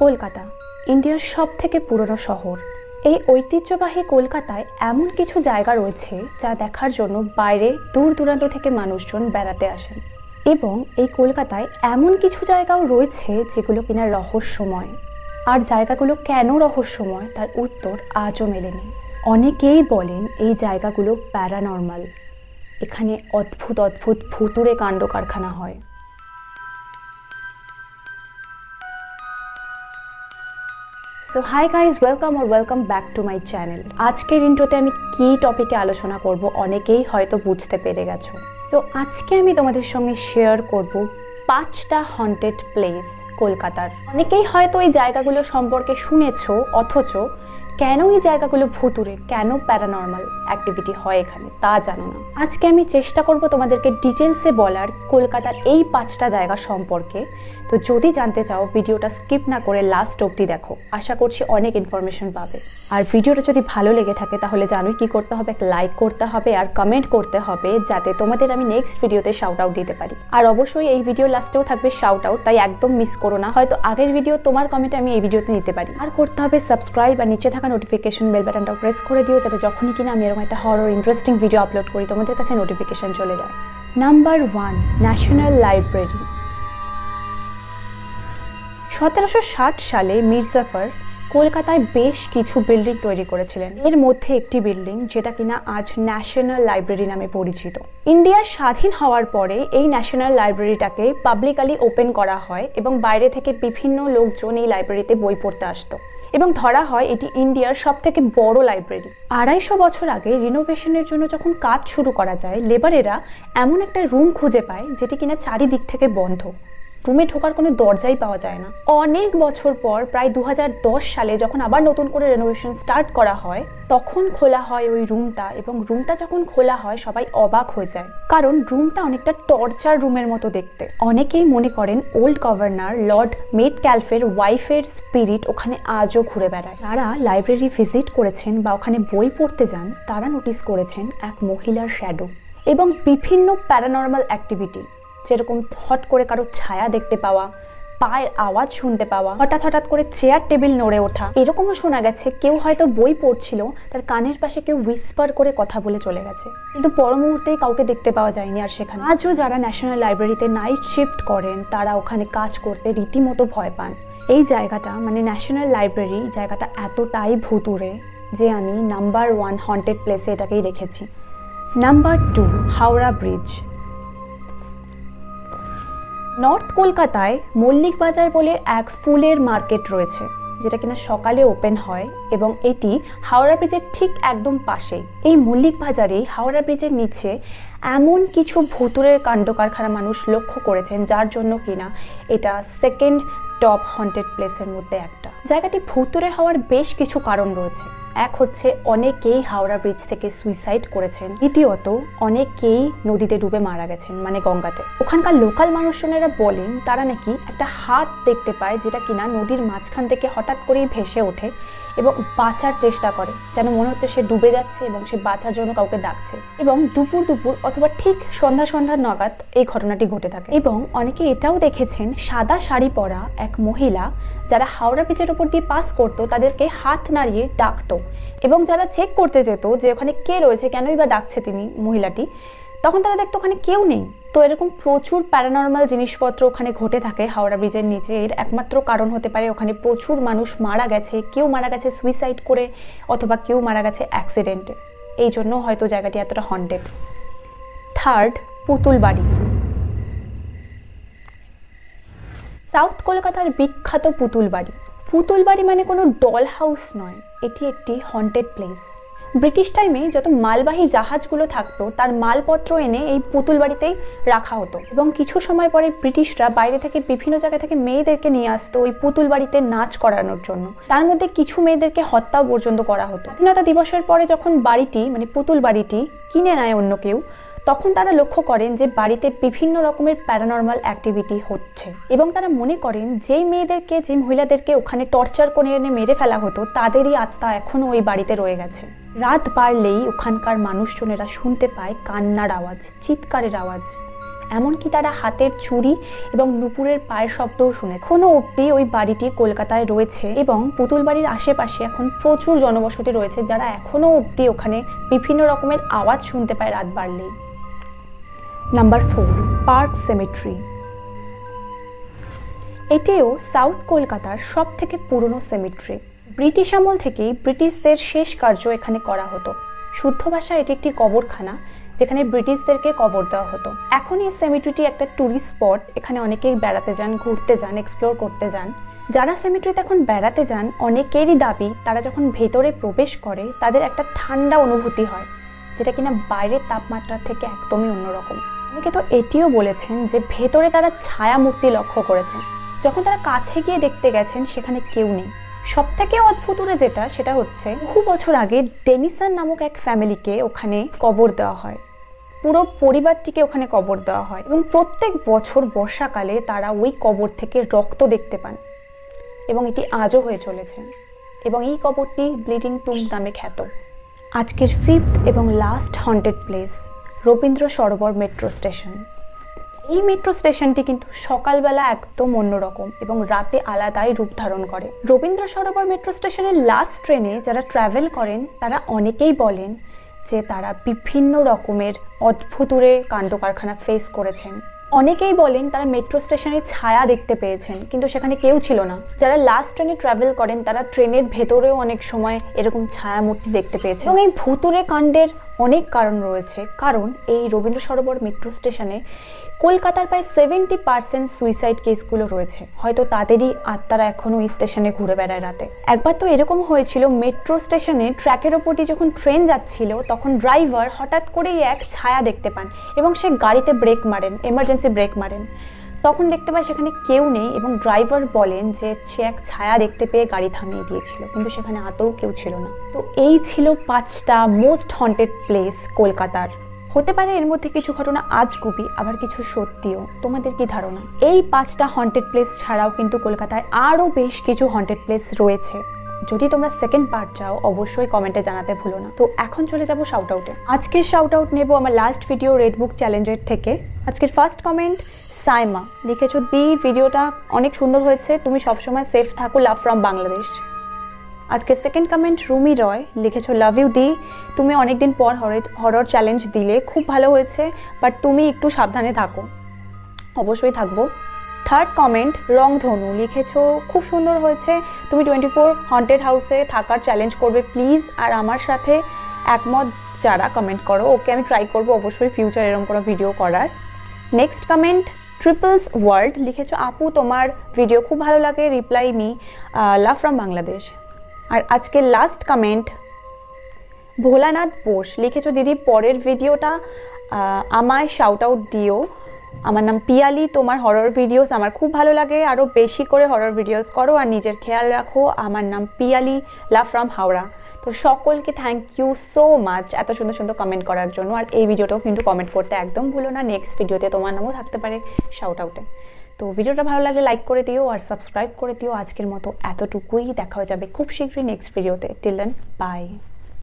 কলকাতা ইন্ডিয়ার সবথেকে পুরনো শহর। এই ঐতিহ্যবাহী কলকাতায় এমন কিছু জায়গা রয়েছে যা দেখার জন্য বাইরে দূর দূরান্ত থেকে মানুষজন বেড়াতে আসেন। এবং এই কলকাতায় এমন কিছু জায়গাও রয়েছে যেগুলো কিনা রহস্যময়। আর জায়গাগুলো কেন রহস্যময় তার উত্তর আজও মেলেনি। অনেকেই বলেন এই জায়গাগুলো প্যারানর্মাল। এখানে অদ্ভুত অদ্ভুত ভুতুড়ে কাণ্ড কারখানা হয়। So hi guys, welcome back to my channel. আজকের ইন্ট্রোতে আমি কি টপিকে আলোচনা করব অনেকেই হয়তো বুঝতে পেরে গেছো। তো আজকে আমি তোমাদের সঙ্গে শেয়ার করব 5টা হন্টেড প্লেস কলকাতার। অনেকেই হয়তো এই জায়গাগুলো সম্পর্কে শুনেছো, অথচ কেন এই জায়গাগুলো ভুতুড়ে, কেন প্যারানর্মাল অ্যাক্টিভিটি হয় এখানে তা জানো না। আজকে আমি চেষ্টা করব তোমাদেরকে ডিটেলসে বলার কলকাতার এই 5টা জায়গা সম্পর্কে। তো যদি জানতে চাও ভিডিওটা স্কিপ না করে লাস্ট অবধি দেখো, আশা করছি অনেক ইনফরমেশন পাবে। আর ভিডিওটা যদি ভালো লেগে থাকে তাহলে জানোই কি করতে হবে, লাইক করতে হবে আর কমেন্ট করতে হবে, যাতে তোমাদের আমি নেক্সট ভিডিওতে শাউট আউট দিতে পারি। আর অবশ্যই এই ভিডিও লাস্টেও থাকবে শাউট আউট, তাই একদম মিস করো না। হয়তো আগের ভিডিও তোমার কমেন্ট আমি এই ভিডিওতে নিতে পারি। আর করতে হবে সাবস্ক্রাইব, আর নিচে থাকা নোটিফিকেশন বেল বাটনটাও প্রেস করে দিও, যাতে যখনই কিনা আমি এরকম একটা হরর ইন্টারেস্টিং ভিডিও আপলোড করি তোমাদের কাছে নোটিফিকেশন চলে যায়। Number 1, national library. 1760 সালে মির্জাফর কলকাতায় বেশ কিছু বিল্ডিং তৈরি করেছিলেন। এর মধ্যে একটি বিল্ডিং যেটা কিনা আজ ন্যাশনাল লাইব্রেরি নামে পরিচিত। ইন্ডিয়া স্বাধীন হওয়ার পরে এই ন্যাশনাল লাইব্রেরিটাকে পাবলিকালি ওপেন করা হয় এবং বাইরে থেকে বিভিন্ন লোকজন এই লাইব্রেরিতে বই পড়তে আসতো এবং ধরা হয় এটি ইন্ডিয়ার সবথেকে বড় লাইব্রেরি। 250 বছর আগে রিনোভেশনের জন্য যখন কাজ শুরু করা যায়, লেবারেরা এমন একটা রুম খুঁজে পায় যেটি কিনা চারিদিক থেকে বন্ধ। রুমে ঢোকার কোনো দরজাই পাওয়া যায় না। অনেক বছর পর প্রায় 2010 সালে যখন আবার নতুন করে রেনোভেশন স্টার্ট করা হয়, তখন খোলা হয় ওই রুমটা। এবং রুমটা যখন খোলা হয় সবাই অবাক হয়ে যায়, কারণ রুমটা অনেকটা টর্চার রুমের মতো দেখতে। অনেকেই মনে করেন ওল্ড গভর্নর লর্ড মেটক্যালফের ওয়াইফের স্পিরিট ওখানে আজও ঘুরে বেড়ায়। যারা লাইব্রেরি ভিজিট করেছেন বা ওখানে বই পড়তে যান তারা নোটিস করেছেন এক মহিলার শ্যাডো এবং বিভিন্ন প্যারানর্মাল অ্যাক্টিভিটি, যেরকম হট করে কারো ছায়া দেখতে পাওয়া, পায়ের আওয়াজ শুনতে পাওয়া, হঠাৎ করে চেয়ার টেবিল নড়ে ওঠা। এরকমও শোনা গেছে কেউ হয়তো বই পড়ছিল, তার কানের পাশে কেউ হুইসপার করে কথা বলে চলে গেছে, কিন্তু পর মুহূর্তেই কাউকে দেখতে পাওয়া যায়নি। আর সেখানে আজও যারা ন্যাশনাল লাইব্রেরিতে নাইট শিফট করেন তারা ওখানে কাজ করতে রীতিমতো ভয় পান। এই জায়গাটা মানে ন্যাশনাল লাইব্রেরি জায়গাটা এতটাই ভুতুড়ে যে আমি নাম্বার 1 হন্টেড প্লেসে এটাকেই রেখেছি। Number 2, Howrah bridge. নর্থ কলকাতায় মল্লিক বাজার বলে এক ফুলের মার্কেট রয়েছে, যেটা কিনা সকালে ওপেন হয় এবং এটি হাওড়া ব্রিজের ঠিক একদম পাশেই। এই মল্লিক বাজারে হাওড়া ব্রিজের নিচে এমন কিছু ভুতুড়ে কাণ্ড কারখানা মানুষ লক্ষ্য করেছেন, যার জন্য কিনা এটা সেকেন্ড টপ হন্টেড প্লেসের মধ্যে একটা। জায়গাটি ভুতুড়ে হওয়ার বেশ কিছু কারণ রয়েছে। এক হচ্ছে অনেকেই হাওড়া ব্রিজ থেকে সুইসাইড করেছেন, দ্বিতীয়ত অনেকেই নদীতে ডুবে মারা গেছেন, মানে গঙ্গাতে। ওখানকার লোকাল মানুষজনেরা বলেন তারা নাকি একটা হাত দেখতে পায় যেটা কিনা নদীর মাঝখান থেকে হঠাৎ করেই ভেসে ওঠে এবং বাঁচার চেষ্টা করে, যেন মনে হচ্ছে সে ডুবে যাচ্ছে এবং সে বাঁচার জন্য কাউকে ডাকছে। এবং দুপুর অথবা ঠিক সন্ধ্যা নাগাদ এই ঘটনাটি ঘটে থাকে। এবং অনেকে এটাও দেখেছেন সাদা শাড়ি পরা এক মহিলা যারা হাওড়া ব্রিজের উপর দিয়ে পাস করতো তাদেরকে হাত নাড়িয়ে ডাকতো, এবং যারা চেক করতে যেত যে ওখানে কে রয়েছে, কেনই বা ডাকছে তিনি মহিলাটি, তখন তারা দেখতো ওখানে কেউ নেই। তো এরকম প্রচুর প্যারানর্মাল জিনিসপত্র ওখানে ঘটে থাকে হাওড়া ব্রিজের নিচে। এর একমাত্র কারণ হতে পারে ওখানে প্রচুর মানুষ মারা গেছে, কেউ মারা গেছে সুইসাইড করে অথবা কেউ মারা গেছে অ্যাক্সিডেন্টে। এই জন্য হয়তো জায়গাটি এতটা হন্টেড। থার্ড, পুতুল বাড়ি। সাউথ কলকাতার বিখ্যাত পুতুল বাড়ি। পুতুল বাড়ি মানে কোনো ডল হাউস নয়, এটি একটি হন্টেড প্লেস। ব্রিটিশ টাইমে যত মালবাহী জাহাজগুলো থাকতো তার মালপত্র এনে এই পুতুল বাড়িতেই রাখা হতো, এবং কিছু সময় পরে ব্রিটিশরা বাইরে থেকে বিভিন্ন জায়গা থেকে মেয়েদেরকে নিয়ে আসতো ওই পুতুল বাড়িতে নাচ করানোর জন্য। তার মধ্যে কিছু মেয়েদেরকে হত্যাও পর্যন্ত করা হতো। স্বাধীনতা দিবসের পরে যখন বাড়িটি মানে পুতুল বাড়িটি কিনে নেয় অন্য কেউ, তখন তারা লক্ষ্য করেন যে বাড়িতে বিভিন্ন রকমের প্যারানর্মাল অ্যাক্টিভিটি হচ্ছে, এবং তারা মনে করেন যেই মেয়েদেরকে, যে মহিলাদেরকে ওখানে টর্চার করে এনে মেরে ফেলা হতো তাদেরই আত্মা এখনো ওই বাড়িতে রয়ে গেছে। রাত বাড়লেই ওখানকার মানুষজনেরা শুনতে পায় কান্নার আওয়াজ, চিৎকারের আওয়াজ। এমনকি তারা হাতের চুড়ি এবং নুপুরের পায়ের শব্দও শুনে। এখনো অবধি ওই বাড়িটি কলকাতায় রয়েছে এবং পুতুল বাড়ির আশেপাশে এখন প্রচুর জনবসতি রয়েছে, যারা এখনো অবধি ওখানে বিভিন্ন রকমের আওয়াজ শুনতে পায় রাত বাড়লেই। Number 4, park cemetery. এটিও সাউথ কলকাতার সব থেকে পুরনো সেমেট্রি। ব্রিটিশ আমল থেকেই ব্রিটিশদের শেষ কার্য এখানে করা হতো। শুদ্ধ ভাষায় এটি একটি কবরখানা, যেখানে ব্রিটিশদেরকে কবর দেওয়া হতো। এখন এই সেমেট্রিটি একটা ট্যুরিস্ট স্পট, এখানে অনেকেই বেড়াতে যান, ঘুরতে যান, এক্সপ্লোর করতে যান। যারা সেমেট্রিতে এখন বেড়াতে যান অনেকেরই দাবি তারা যখন ভেতরে প্রবেশ করে তাদের একটা ঠান্ডা অনুভূতি হয়, যেটা কিনা বাইরের তাপমাত্রা থেকে একদমই অন্যরকম। অনেকে তো এটিও বলেছেন যে ভেতরে তারা ছায়া মূর্তি লক্ষ্য করেছেন। যখন তারা কাছে গিয়ে দেখতে গেছেন সেখানে কেউ নেই। সব থেকে অদ্ভুতরে সেটা হচ্ছে বহু বছর আগে ডেনিসন নামক এক ফ্যামিলিকে ওখানে কবর দেওয়া হয়, পুরো পরিবারটিকে ওখানে কবর দেওয়া হয় এবং প্রত্যেক বছর বর্ষাকালে তারা ওই কবর থেকে রক্ত দেখতে পান এবং এটি আজও হয়ে চলেছে এবং এই কবরটি ব্লিডিং টুম্ব নামে খ্যাত। আজকের 5th এবং last haunted place, Rabindra Sarobar metro station. এই মেট্রো স্টেশনটি কিন্তু সকালবেলা একদম অন্যরকম এবং রাতে আলাদাই রূপ ধারণ করে। রবীন্দ্র সরোবর মেট্রো স্টেশনের লাস্ট ট্রেনে যারা ট্রাভেল করেন তারা অনেকেই বলেন যে তারা বিভিন্ন রকমের অদ্ভুতুরে কাণ্ড কারখানা ফেস করেছেন। অনেকেই বলেন তারা মেট্রো স্টেশনের ছায়া দেখতে পেয়েছেন, কিন্তু সেখানে কেউ ছিল না। যারা লাস্ট ট্রেনে ট্রাভেল করেন তারা ট্রেনের ভেতরেও অনেক সময় এরকম ছায়া মূর্তি দেখতে পেয়েছেন। এবং এই ভুতুরে কাণ্ডের অনেক কারণ রয়েছে, কারণ এই রবীন্দ্র সরোবর মেট্রো স্টেশনে কলকাতার প্রায় 70% সুইসাইড কেসগুলো রয়েছে। হয়তো তাদেরই আত্মারা এখনো এই স্টেশনে ঘুরে বেড়ায় রাতে। একবার তো এরকম হয়েছিল, মেট্রো স্টেশনে ট্র্যাকের ওপর দিয়ে যখন ট্রেন যাচ্ছিল তখন ড্রাইভার হঠাৎ করেই এক ছায়া দেখতে পান এবং সে গাড়িতে ব্রেক মারেন, এমার্জেন্সি ব্রেক মারেন। তখন দেখতে পায় সেখানে কেউ নেই এবং ড্রাইভার বলেন যে সে এক ছায়া দেখতে পেয়ে গাড়ি থামিয়ে দিয়েছিল, কিন্তু সেখানে আদৌ কেউ ছিল না। তো এই ছিল 5টা মোস্ট হন্টেড প্লেস কলকাতার। হতে পারে এর মধ্যে কিছু ঘটনা আজগুবি, আবার কিছু সত্যিও। তোমাদের কি ধারণা? এই 5টা হন্টেড প্লেস ছাড়াও কিন্তু কলকাতায় আরও বেশ কিছু হন্টেড প্লেস রয়েছে। যদি তোমরা সেকেন্ড পার্ট চাও অবশ্যই কমেন্টে জানাতে ভুলো না। তো এখন চলে যাবো শাউট আউটে। আজকের শাউট আউট নেবো আমার লাস্ট ভিডিও রেড বুক চ্যালেঞ্জের থেকে। আজকের ফার্স্ট কমেন্ট সাইমা, লিখেছো দি ভিডিওটা অনেক সুন্দর হয়েছে, তুমি সবসময় সেফ থাকো, লাভ ফ্রম বাংলাদেশ। আজকে সেকেন্ড কমেন্ট রুমি রয়, লিখেছো লাভ ইউ দি, তুমি অনেকদিন পর হরর চ্যালেঞ্জ দিলে, খুব ভালো হয়েছে, বাট তুমি একটু সাবধানে থাকো। অবশ্যই থাকবো। থার্ড কমেন্ট রংধনু, লিখেছো খুব সুন্দর হয়েছে, তুমি 24 হন্টেড হাউসে থাকার চ্যালেঞ্জ করবে প্লিজ। আর আমার সাথে একমত যারা কমেন্ট করো, ওকে আমি ট্রাই করবো অবশ্যই ফিউচার এরকম কোনো ভিডিও করার। নেক্সট কমেন্ট ট্রিপলস ওয়ার্ল্ড, লিখেছো আপু তোমার ভিডিও খুব ভালো লাগে, reply me, love from Bangladesh. আর আজকে লাস্ট কমেন্ট ভোলানাথ বোস, লিখেছো দিদি পরের ভিডিওটা আমায় শাউট আউট দিও, আমার নাম পিয়ালি, তোমার হরর ভিডিওস আমার খুব ভালো লাগে, আরও বেশি করে হরর ভিডিওস করো আর নিজের খেয়াল রাখো, আমার নাম পিয়ালি, লাভ ফ্রম হাওড়া। তো সকলকে থ্যাংক ইউ সো মাচ এত সুন্দর সুন্দর কমেন্ট করার জন্য। আর এই ভিডিওটাও কিন্তু কমেন্ট করতে একদম ভুলো না, নেক্সট ভিডিওতে তোমার নামও থাকতে পারে শাউট আউটে। তো ভিডিওটা ভালো লাগলে লাইক করে দিও আর সাবস্ক্রাইব করে দিও। আজকের মতো এতটুকুই, দেখা হয়ে যাবে খুব শীঘ্রই নেক্সট ভিডিওতে। Till then by.